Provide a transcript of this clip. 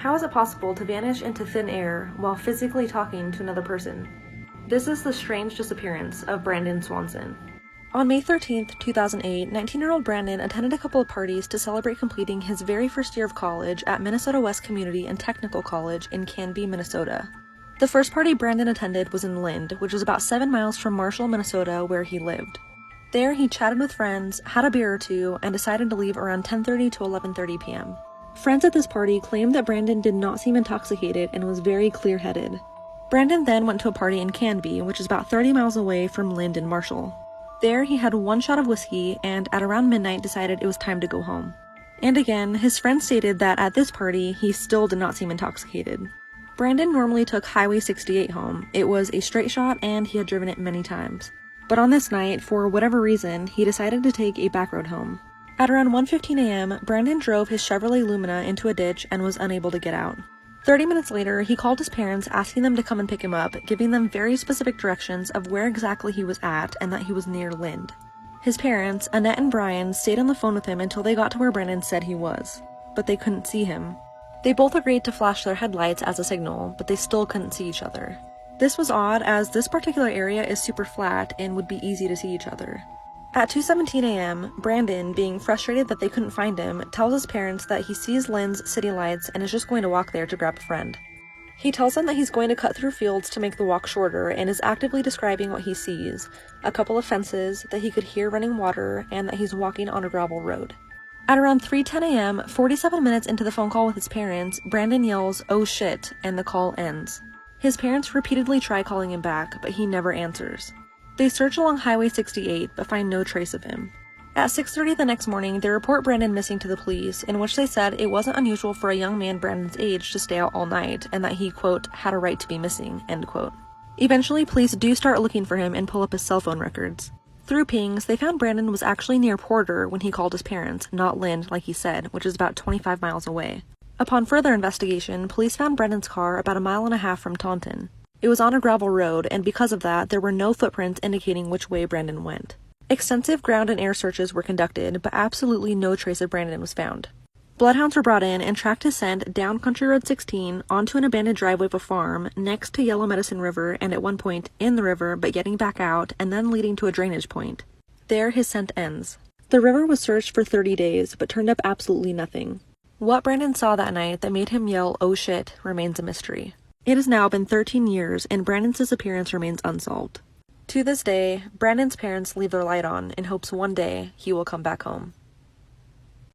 How is it possible to vanish into thin air while physically talking to another person? This is the strange disappearance of Brandon Swanson. On May 13, 2008, 19-year-old Brandon attended a couple of parties to celebrate completing his very first year of college at Minnesota West Community and Technical College in Canby, Minnesota. The first party Brandon attended was in Lind, which was about 7 miles from Marshall, Minnesota, where he lived. There, he chatted with friends, had a beer or two, and decided to leave around 10:30 to 11:30 p.m. Friends at this party claimed that Brandon did not seem intoxicated and was very clear-headed. Brandon then went to a party in Canby, which is about 30 miles away from Lind and Marshall. There, he had one shot of whiskey and at around midnight decided it was time to go home. And again, his friends stated that at this party, he still did not seem intoxicated. Brandon normally took Highway 68 home. It was a straight shot and he had driven it many times. But on this night, for whatever reason, he decided to take a back road home. At around 1:15 a.m., Brandon drove his Chevrolet Lumina into a ditch and was unable to get out. 30 minutes later, he called his parents asking them to come and pick him up, giving them very specific directions of where exactly he was at and that he was near Lind. His parents, Annette and Brian, stayed on the phone with him until they got to where Brandon said he was, but they couldn't see him. They both agreed to flash their headlights as a signal, but they still couldn't see each other. This was odd as this particular area is super flat and would be easy to see each other. At 2:17 a.m., Brandon, being frustrated that they couldn't find him, tells his parents that he sees Lind's city lights and is just going to walk there to grab a friend. He tells them that he's going to cut through fields to make the walk shorter and is actively describing what he sees, a couple of fences, that he could hear running water, and that he's walking on a gravel road. At around 3:10 a.m., 47 minutes into the phone call with his parents, Brandon yells, "Oh shit," and the call ends. His parents repeatedly try calling him back, but he never answers. They search along Highway 68, but find no trace of him. At 6:30 the next morning, they report Brandon missing to the police, in which they said it wasn't unusual for a young man Brandon's age to stay out all night, and that he, quote, had a right to be missing, end quote. Eventually, police do start looking for him and pull up his cell phone records. Through pings, they found Brandon was actually near Porter when he called his parents, not Lind, like he said, which is about 25 miles away. Upon further investigation, police found Brandon's car about 1.5 miles from Taunton. It was on a gravel road, and because of that, there were no footprints indicating which way Brandon went. Extensive ground and air searches were conducted, but absolutely no trace of Brandon was found. Bloodhounds were brought in and tracked his scent down Country Road 16 onto an abandoned driveway of a farm next to Yellow Medicine River and at one point in the river but getting back out and then leading to a drainage point. There his scent ends. The river was searched for 30 days but turned up absolutely nothing. What Brandon saw that night that made him yell, "Oh shit," remains a mystery. It has now been 13 years, and Brandon's disappearance remains unsolved. To this day, Brandon's parents leave their light on in hopes one day he will come back home.